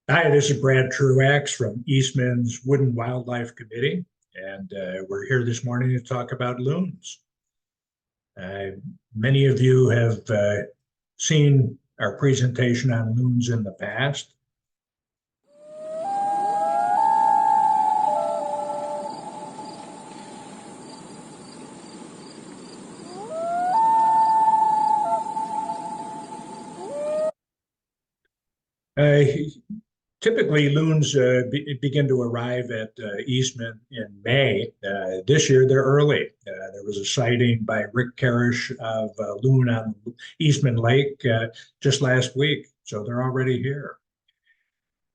Hi, this is Brad Truax from Eastman's Wood and Wildlife Committee, and we're here this morning to talk about loons. Uh, Many of you have seen our presentation on loons in the past. Uh, Typically, loons begin to arrive at Eastman in May. This year, they're early. There was a sighting by Rick Carish of a loon on Eastman Lake just last week, so they're already here.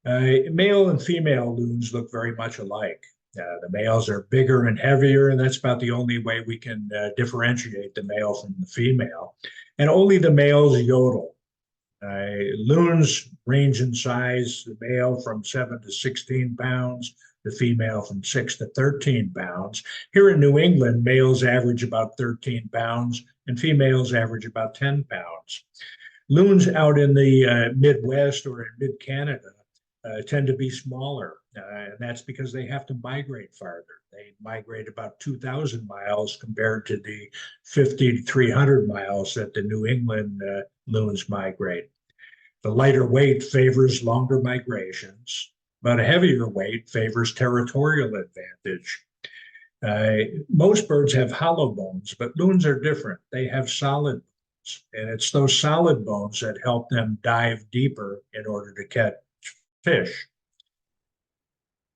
Male and female loons look very much alike. The males are bigger and heavier, and that's about the only way we can differentiate the male from the female. And only the males yodel. Loons range in size, the male from 7 to 16 pounds, the female from 6 to 13 pounds. Here in New England, males average about 13 pounds and females average about 10 pounds. Loons out in the Midwest or in mid-Canada tend to be smaller, and that's because they have to migrate farther. They migrate about 2,000 miles compared to the 50 to 300 miles that the New England loons migrate. The lighter weight favors longer migrations, but a heavier weight favors territorial advantage. Most birds have hollow bones, but loons are different. They have solid bones, and it's those solid bones that help them dive deeper in order to catch fish.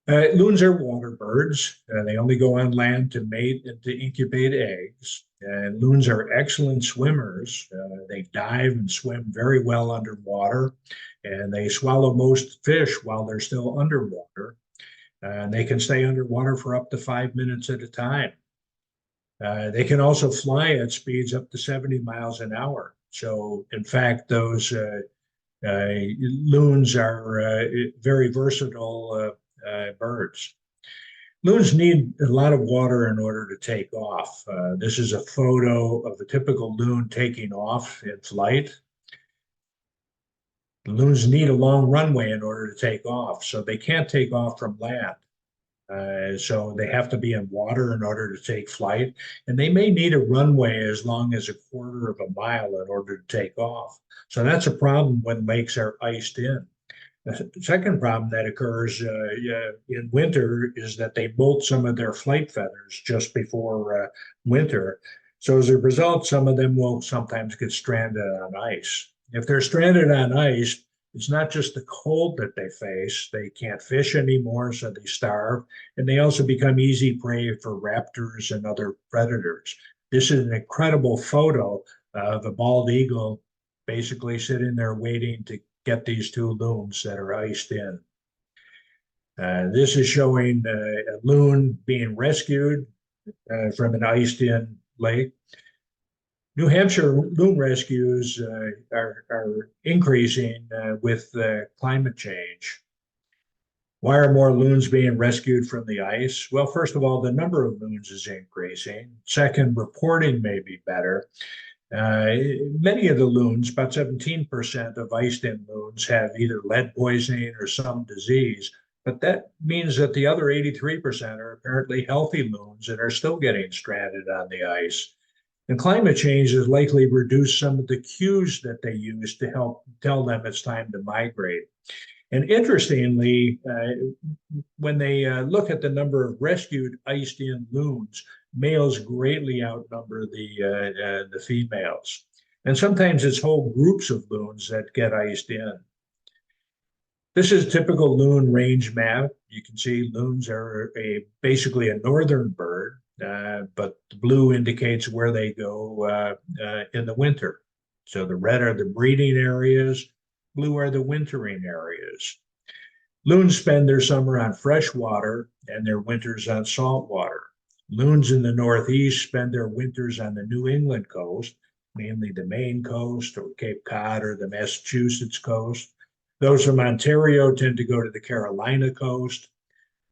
Loons are water birds. They only go on land to mate and to incubate eggs. And loons are excellent swimmers. They dive and swim very well underwater, and they swallow most fish while they're still underwater. And they can stay underwater for up to 5 minutes at a time. They can also fly at speeds up to 70 miles an hour. So, in fact, those loons are very versatile birds. Loons need a lot of water in order to take off. This is a photo of a typical loon taking off in flight. The loons need a long runway in order to take off, so they can't take off from land. So they have to be in water in order to take flight, and they may need a runway as long as a quarter of a mile in order to take off. So that's a problem when lakes are iced in. The second problem that occurs in winter is that they molt some of their flight feathers just before winter. So as a result, some of them will sometimes get stranded on ice. If they're stranded on ice, it's not just the cold that they face. They can't fish anymore, so they starve. And they also become easy prey for raptors and other predators. This is an incredible photo of a bald eagle basically sitting there waiting to get these two loons that are iced in. This is showing a loon being rescued from an iced in lake. New Hampshire loon rescues are increasing with climate change. Why are more loons being rescued from the ice? Well, first of all, the number of loons is increasing. Second, reporting may be better. Many of the loons, about 17% of iced-in loons, have either lead poisoning or some disease, but that means that the other 83% are apparently healthy loons and are still getting stranded on the ice. And climate change has likely reduced some of the cues that they use to help tell them it's time to migrate. And interestingly, when they look at the number of rescued iced-in loons, males greatly outnumber the females. And sometimes it's whole groups of loons that get iced in. This is a typical loon range map. You can see loons are basically a northern bird, but the blue indicates where they go in the winter. So the red are the breeding areas, blue are the wintering areas. Loons spend their summer on fresh water and their winters on salt water. Loons in the Northeast spend their winters on the New England coast, mainly the Maine coast or Cape Cod or the Massachusetts coast. Those from Ontario tend to go to the Carolina coast.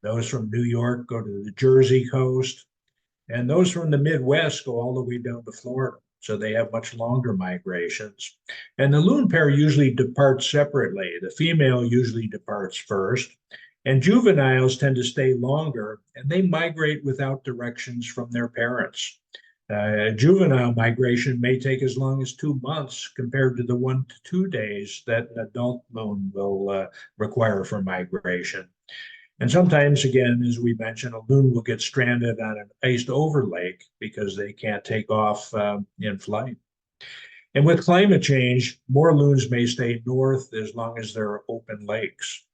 Those from New York go to the Jersey coast. And those from the Midwest go all the way down to Florida. so they have much longer migrations. And the loon pair usually depart separately. The female usually departs first, and juveniles tend to stay longer, and they migrate without directions from their parents. Juvenile migration may take as long as 2 months compared to the 1 to 2 days that an adult loon will require for migration. And sometimes, again, as we mentioned, a loon will get stranded on an iced over lake because they can't take off in flight. And with climate change, more loons may stay north as long as there are open lakes.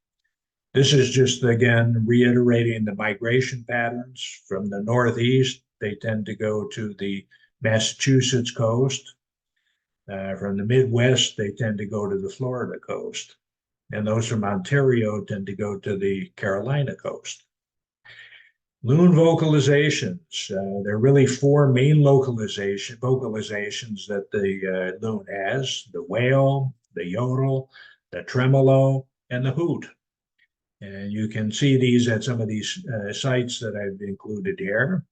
This is just, again, reiterating the migration patterns from the Northeast. They tend to go to the Massachusetts coast. From the Midwest, they tend to go to the Florida coast. And those from Ontario tend to go to the Carolina coast. Loon vocalizations. There are really four main vocalizations that the loon has: the wail, the yodel, the tremolo, and the hoot. And you can see these at some of these sites that I've included here.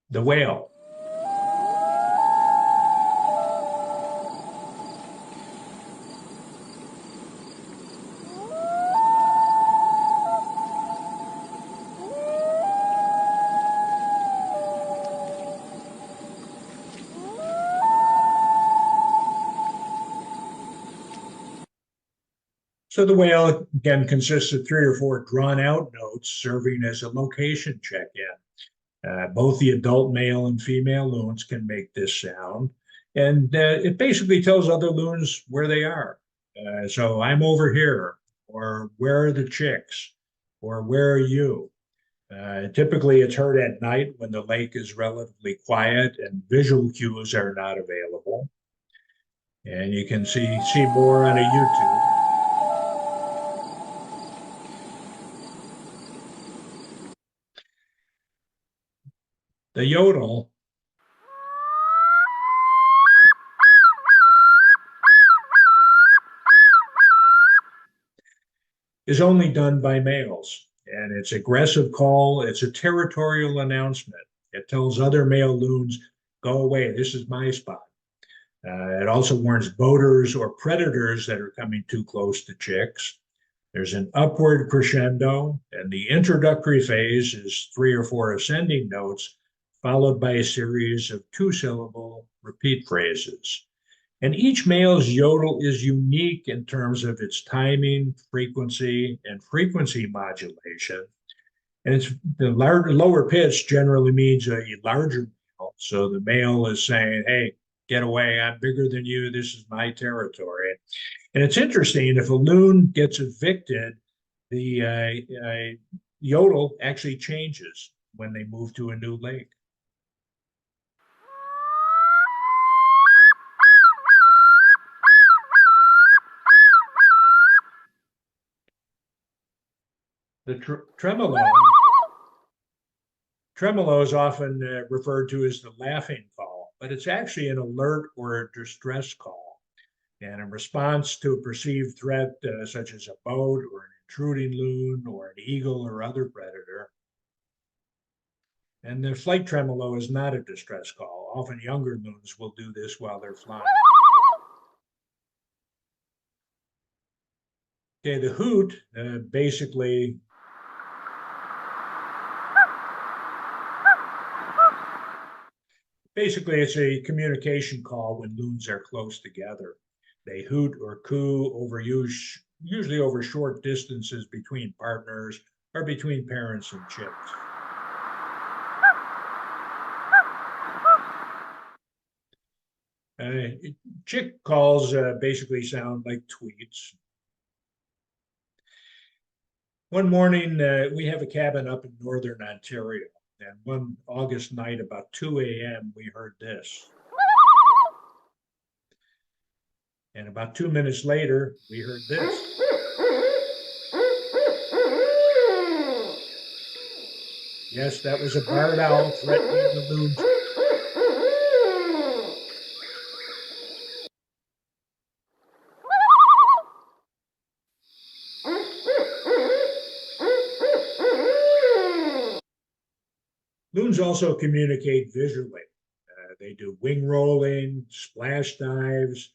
The wail. So the wail, again, consists of 3 or 4 drawn-out notes serving as a location check-in. Both the adult male and female loons can make this sound, and it basically tells other loons where they are. So I'm over here, or where are the chicks, or where are you? Typically, it's heard at night when the lake is relatively quiet and visual cues are not available. And you can see more on a YouTube. The yodel is only done by males, and it's aggressive call. It's a territorial announcement. It tells other male loons, go away, this is my spot. It also warns boaters or predators that are coming too close to chicks. There's an upward crescendo, and the introductory phase is 3 or 4 ascending notes, followed by a series of 2-syllable repeat phrases. And each male's yodel is unique in terms of its timing, frequency, and frequency modulation. And it's the lower pitch generally means a larger male. So the male is saying, hey, get away, I'm bigger than you, this is my territory. And it's interesting, if a loon gets evicted, the yodel actually changes when they move to a new lake. The tremolo is often referred to as the laughing call, but it's actually an alert or a distress call. And in response to a perceived threat, such as a boat or an intruding loon or an eagle or other predator. And the flight tremolo is not a distress call. Often younger loons will do this while they're flying. Okay, the hoot basically it's a communication call when loons are close together. They hoot or coo usually over short distances between partners or between parents and chicks. Chick calls basically sound like tweets. One morning, we have a cabin up in northern Ontario, and one August night about 2 a.m., we heard this. And about 2 minutes later, we heard this. Yes, that was a barred owl threatening the loons. Loons also communicate visually. They do wing rolling, splash dives,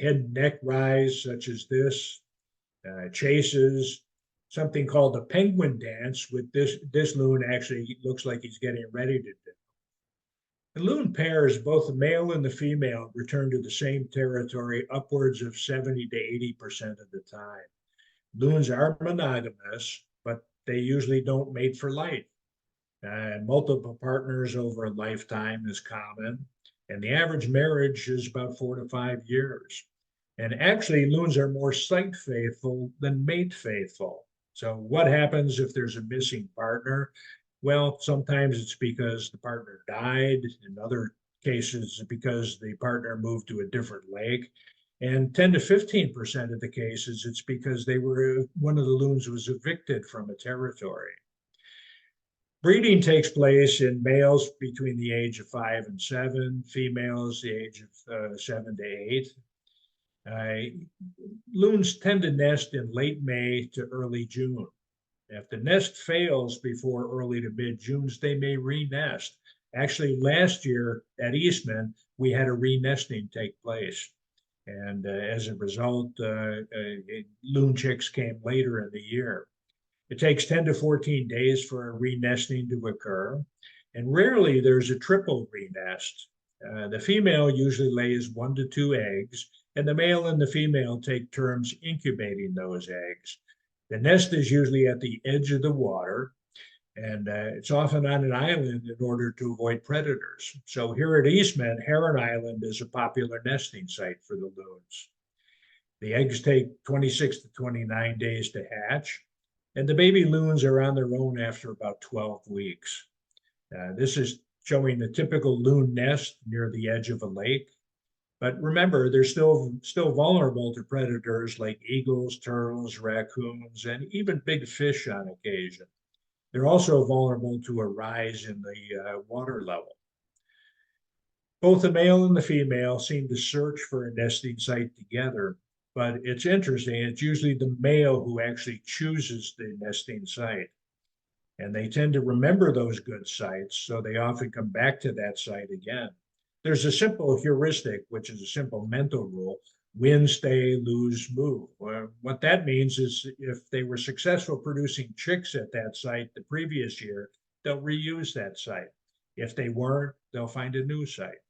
head and neck rise, such as this, chases, something called the penguin dance, with this loon actually looks like he's getting ready to do. The loon pairs, both the male and the female, return to the same territory upwards of 70 to 80% of the time. Loons are monogamous, but they usually don't mate for life. Multiple partners over a lifetime is common, and the average marriage is about 4 to 5 years. And actually, loons are more site faithful than mate faithful. So, what happens if there's a missing partner? Well, sometimes it's because the partner died. In other cases, it's because the partner moved to a different lake. And 10 to 15% of the cases, it's because one of the loons was evicted from a territory. Breeding takes place in males between the age of 5 and 7, females the age of 7 to 8. Uh, Loons tend to nest in late May to early June. If the nest fails before early to mid-June, they may re-nest. Actually, last year at Eastman, we had a re-nesting take place. And as a result, loon chicks came later in the year. It takes 10 to 14 days for a re-nesting to occur, and rarely there's a triple re-nest. The female usually lays 1 to 2 eggs, and the male and the female take turns incubating those eggs. The nest is usually at the edge of the water, and it's often on an island in order to avoid predators. So here at Eastman, Heron Island is a popular nesting site for the loons. The eggs take 26 to 29 days to hatch, and the baby loons are on their own after about 12 weeks. This is showing the typical loon nest near the edge of a lake. But remember, they're still vulnerable to predators like eagles, turtles, raccoons, and even big fish on occasion. They're also vulnerable to a rise in the water level. Both the male and the female seem to search for a nesting site together, but it's interesting. It's usually the male who actually chooses the nesting site. And they tend to remember those good sites, so they often come back to that site again. There's a simple heuristic, which is a simple mental rule: win, stay, lose, move. What that means is if they were successful producing chicks at that site the previous year, they'll reuse that site. If they weren't, they'll find a new site.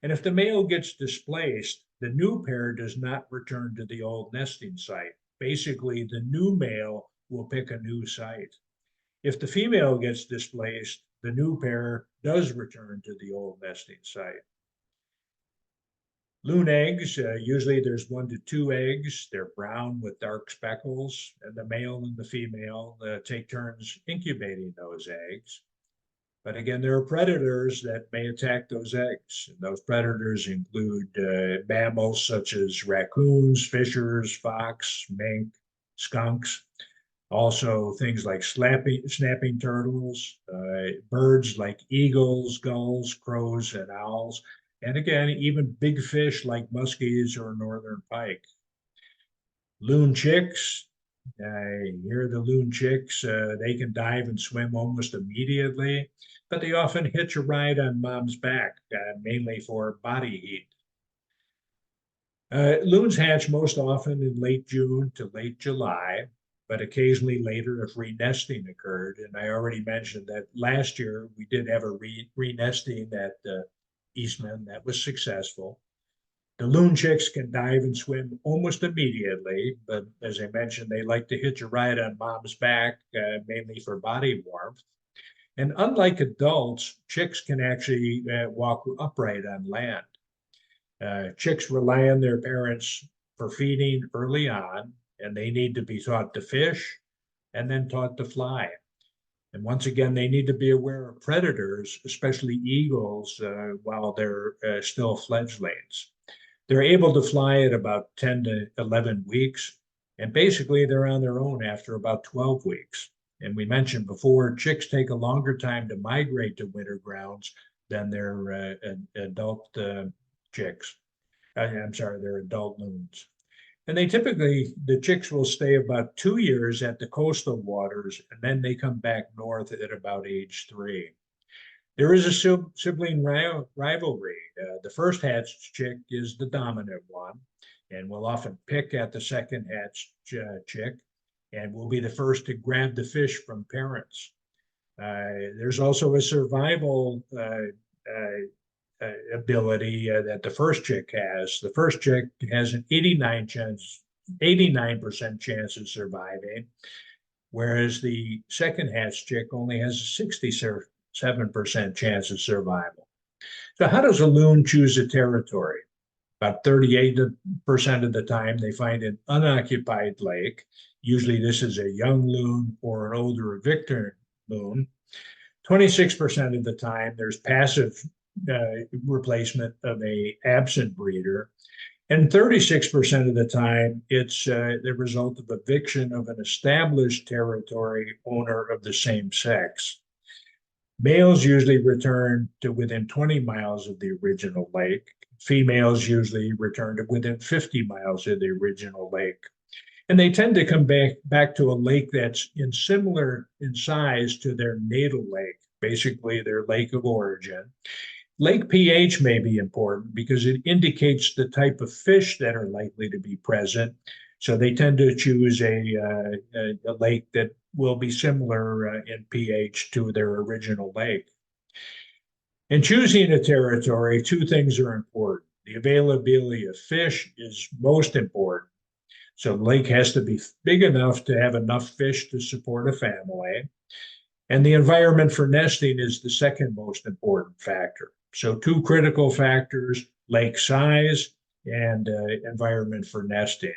And if the male gets displaced, the new pair does not return to the old nesting site. Basically, the new male will pick a new site. If the female gets displaced, the new pair does return to the old nesting site. Loon eggs, usually there's 1 to 2 eggs. They're brown with dark speckles, and the male and the female take turns incubating those eggs. But again, there are predators that may attack those eggs. And those predators include mammals such as raccoons, fishers, fox, mink, skunks. Also, things like snapping turtles, birds like eagles, gulls, crows, and owls. And again, even big fish like muskies or northern pike. Loon chicks, here the loon chicks, they can dive and swim almost immediately, but they often hitch a ride on mom's back, mainly for body heat. Loons hatch most often in late June to late July, but occasionally later if re-nesting occurred. And I already mentioned that last year we did have a re-nesting at Eastman that was successful. The loon chicks can dive and swim almost immediately, but as I mentioned, they like to hitch a ride on mom's back, mainly for body warmth. And unlike adults, chicks can actually walk upright on land. Chicks rely on their parents for feeding early on, and they need to be taught to fish and then taught to fly. And once again, they need to be aware of predators, especially eagles, while they're still fledglings. They're able to fly at about 10 to 11 weeks, and basically they're on their own after about 12 weeks. And we mentioned before, chicks take a longer time to migrate to winter grounds than their adult chicks. I'm sorry, they're adult loons. And the chicks will stay about 2 years at the coastal waters, and then they come back north at about age 3. There is a sibling rivalry. The first hatched chick is the dominant one, and will often pick at the second hatched chick, and will be the first to grab the fish from parents. There's also a survival ability that the first chick has. The first chick has an 89% chance of surviving, whereas the second hatch chick only has a 67% chance of survival. So how does a loon choose a territory? About 38% of the time, they find an unoccupied lake. Usually this is a young loon or an older victor loon. 26% of the time, there's passive replacement of a absent breeder. And 36% of the time, it's the result of eviction of an established territory owner of the same sex. Males usually return to within 20 miles of the original lake. Females usually return to within 50 miles of the original lake. And they tend to come back to a lake that's similar in size to their natal lake, basically their lake of origin. Lake pH may be important because it indicates the type of fish that are likely to be present. So they tend to choose a lake that will be similar in pH to their original lake. In choosing a territory, two things are important. The availability of fish is most important. So the lake has to be big enough to have enough fish to support a family. And the environment for nesting is the second most important factor. So two critical factors, lake size and environment for nesting.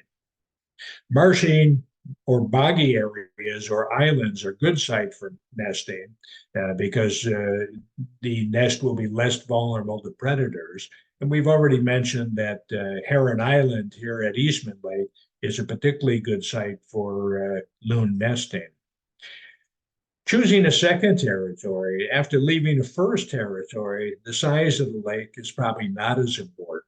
Marshy or boggy areas or islands are good site for nesting because the nest will be less vulnerable to predators. And we've already mentioned that Heron Island here at Eastman Lake is a particularly good site for loon nesting. Choosing a second territory, after leaving a first territory, the size of the lake is probably not as important.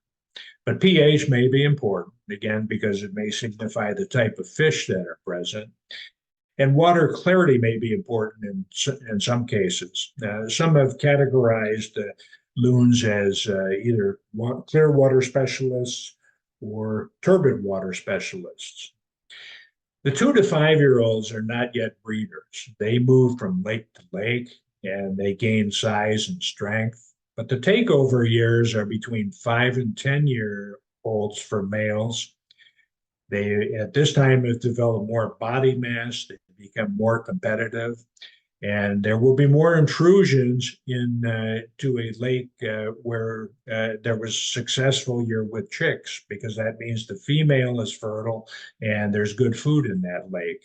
But pH may be important, again, because it may signify the type of fish that are present. And water clarity may be important in some cases. Some have categorized loons as either clear water specialists or turbid water specialists. The 2 to 5 year olds are not yet breeders. They move from lake to lake and they gain size and strength. But the takeover years are between 5 and 10 year olds for males. They, at this time, have developed more body mass, they become more competitive, and there will be more intrusions to a lake where there was a successful year with chicks, because that means the female is fertile and there's good food in that lake.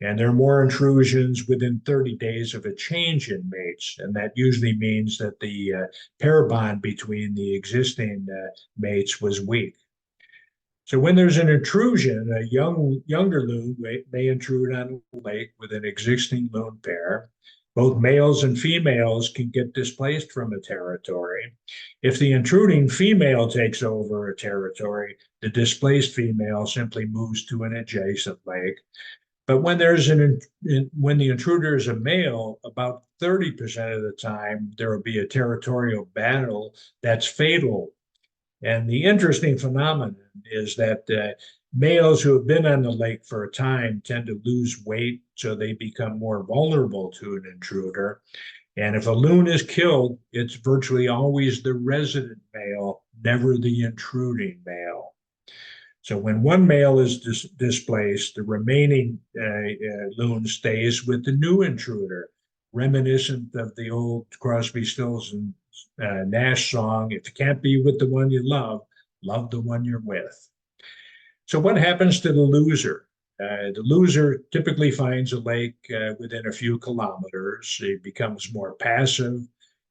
And there are more intrusions within 30 days of a change in mates. And that usually means that the pair bond between the existing mates was weak. So when there's an intrusion, a younger loon may intrude on a lake with an existing loon pair. Both males and females can get displaced from a territory. If the intruding female takes over a territory, the displaced female simply moves to an adjacent lake. But when when the intruder is a male, about 30% of the time there will be a territorial battle that's fatal. And the interesting phenomenon is that males who have been on the lake for a time tend to lose weight, so they become more vulnerable to an intruder. And if a loon is killed, it's virtually always the resident male, never the intruding male. So when one male is displaced, the remaining loon stays with the new intruder, reminiscent of the old Crosby, Stills, and Nash song, if you can't be with the one you love, love the one you're with. So what happens to the loser? The loser typically finds a lake within a few kilometers. He becomes more passive.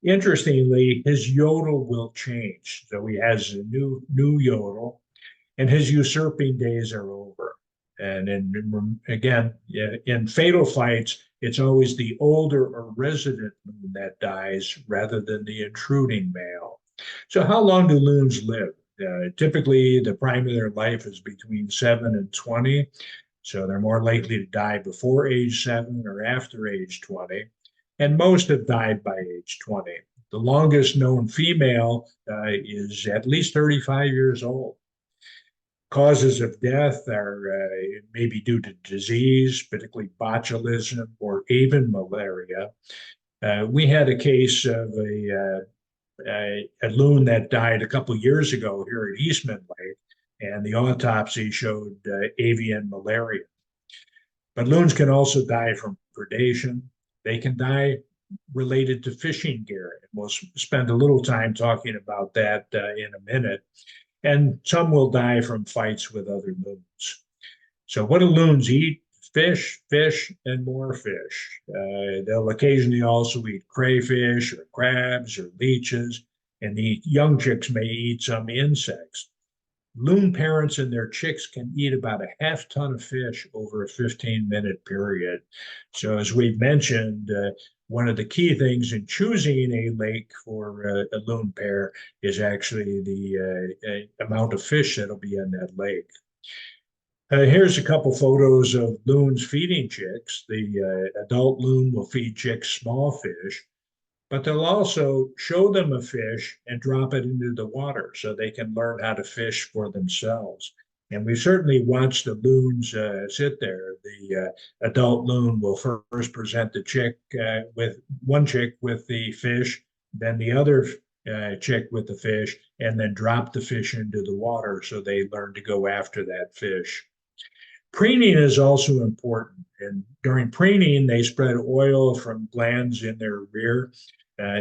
Interestingly, his yodel will change. So he has a new yodel, and his usurping days are over. And again, in fatal fights, it's always the older or resident loon that dies rather than the intruding male. So how long do loons live? Typically, the prime of their life is between 7 and 20. So they're more likely to die before age 7 or after age 20. and most have died by age 20. The longest known female is at least 35 years old. Causes of death are maybe due to disease, particularly botulism or even malaria. We had a case of a loon that died a couple of years ago here at Eastman Lake, and the autopsy showed avian malaria. But loons can also die from predation. They can die related to fishing gear. And we'll spend a little time talking about that in a minute. And some will die from fights with other loons. So, what do loons eat? Fish, fish, and more fish. They'll occasionally also eat crayfish or crabs or leeches, and the young chicks may eat some insects. Loon parents and their chicks can eat about a half ton of fish over a 15-minute period. So, as we've mentioned, one of the key things in choosing a lake for a loon pair is actually the amount of fish that'll be in that lake. Here's a couple photos of loons feeding chicks. The adult loon will feed chicks small fish, but they'll also show them a fish and drop it into the water so they can learn how to fish for themselves. And we certainly watch the loons sit there. The adult loon will first present the chick with one chick with the fish, then the other chick with the fish, and then drop the fish into the water so they learn to go after that fish. Preening is also important. And during preening, they spread oil from glands in their rear.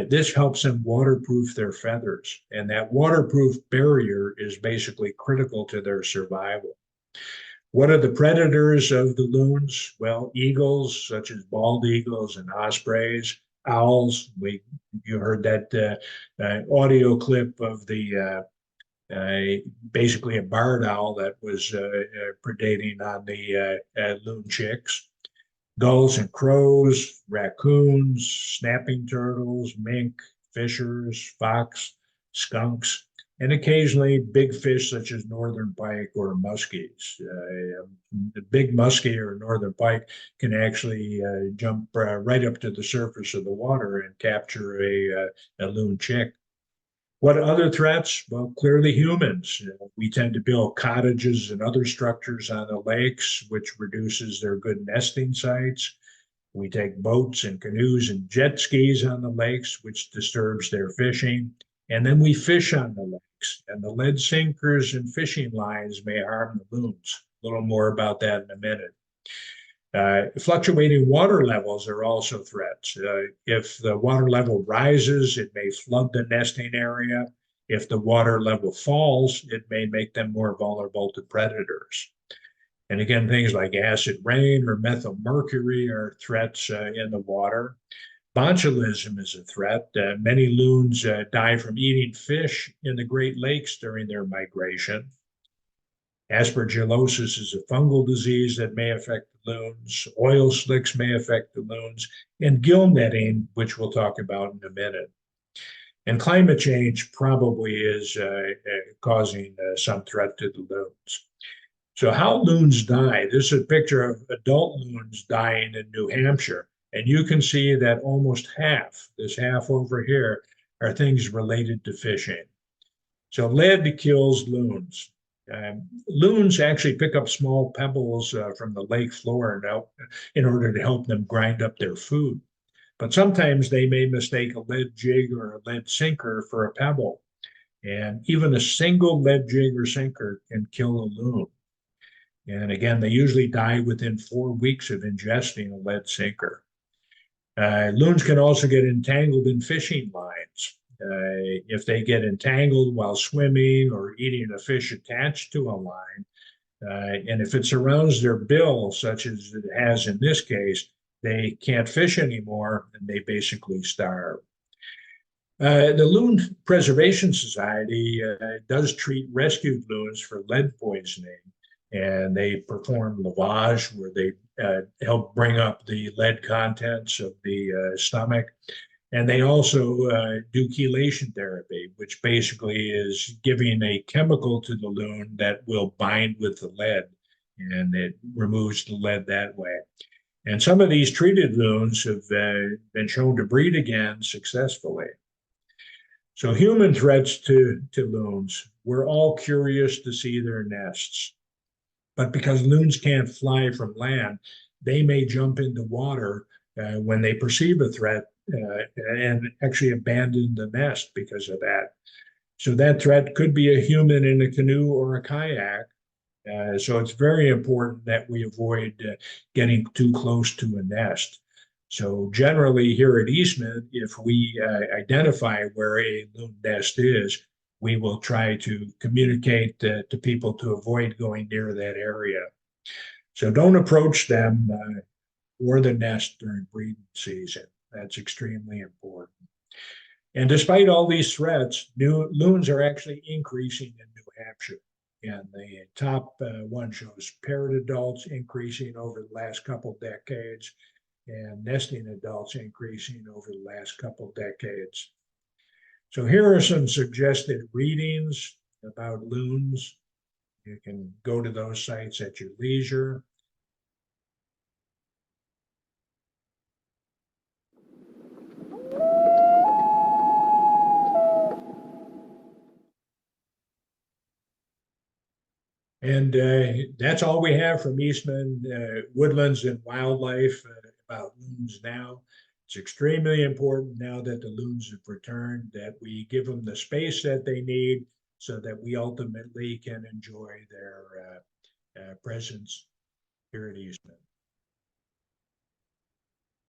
This helps them waterproof their feathers. And that waterproof barrier is basically critical to their survival. What are the predators of the loons? Well, eagles, such as bald eagles and ospreys, owls. You heard that audio clip of the basically a barred owl that was predating on the loon chicks. Gulls and crows, raccoons, snapping turtles, mink, fishers, fox, skunks, and occasionally big fish such as northern pike or muskies. The big muskie or northern pike can actually jump right up to the surface of the water and capture a loon chick. What other threats? Well, clearly humans. We tend to build cottages and other structures on the lakes, which reduces their good nesting sites. We take boats and canoes and jet skis on the lakes, which disturbs their fishing. And then we fish on the lakes, and the lead sinkers and fishing lines may harm the loons. A little more about that in a minute. Fluctuating water levels are also threats. If the water level rises, it may flood the nesting area. If the water level falls, it may make them more vulnerable to predators. And again, things like acid rain or methyl mercury are threats in the water. Botulism is a threat. Many loons die from eating fish in the Great Lakes during their migration. Aspergillosis is a fungal disease that may affect the loons. Oil slicks may affect the loons, and gill netting, which we'll talk about in a minute. And climate change probably is causing some threat to the loons. So how loons die? This is a picture of adult loons dying in New Hampshire. And you can see that almost half, this half over here, are things related to fishing. So lead kills loons. Loons actually pick up small pebbles from the lake floor in order to help them grind up their food. But sometimes they may mistake a lead jig or a lead sinker for a pebble. And even a single lead jig or sinker can kill a loon. And again, they usually die within 4 weeks of ingesting a lead sinker. Loons can also get entangled in fishing lines. If they get entangled while swimming or eating a fish attached to a line, and if it surrounds their bill, such as it has in this case, they can't fish anymore and they basically starve. The Loon Preservation Society does treat rescued loons for lead poisoning, and they perform lavage where they help bring up the lead contents of the stomach. And they also do chelation therapy, which basically is giving a chemical to the loon that will bind with the lead, and it removes the lead that way. And some of these treated loons have been shown to breed again successfully. So human threats to loons, we're all curious to see their nests. But because loons can't fly from land, they may jump into water when they perceive a threat and actually abandon the nest because of that. So that threat could be a human in a canoe or a kayak. So it's very important that we avoid getting too close to a nest. So generally here at Eastman, if we identify where a loon nest is, we will try to communicate to people to avoid going near that area. So don't approach them or the nest during breeding season. That's extremely important. And despite all these threats, new loons are actually increasing in New Hampshire. And the top one shows parrot adults increasing over the last couple decades and nesting adults increasing over the last couple decades. So here are some suggested readings about loons. You can go to those sites at your leisure. And that's all we have from Eastman Woodlands and Wildlife about loons now. It's extremely important now that the loons have returned that we give them the space that they need so that we ultimately can enjoy their presence here at Eastman.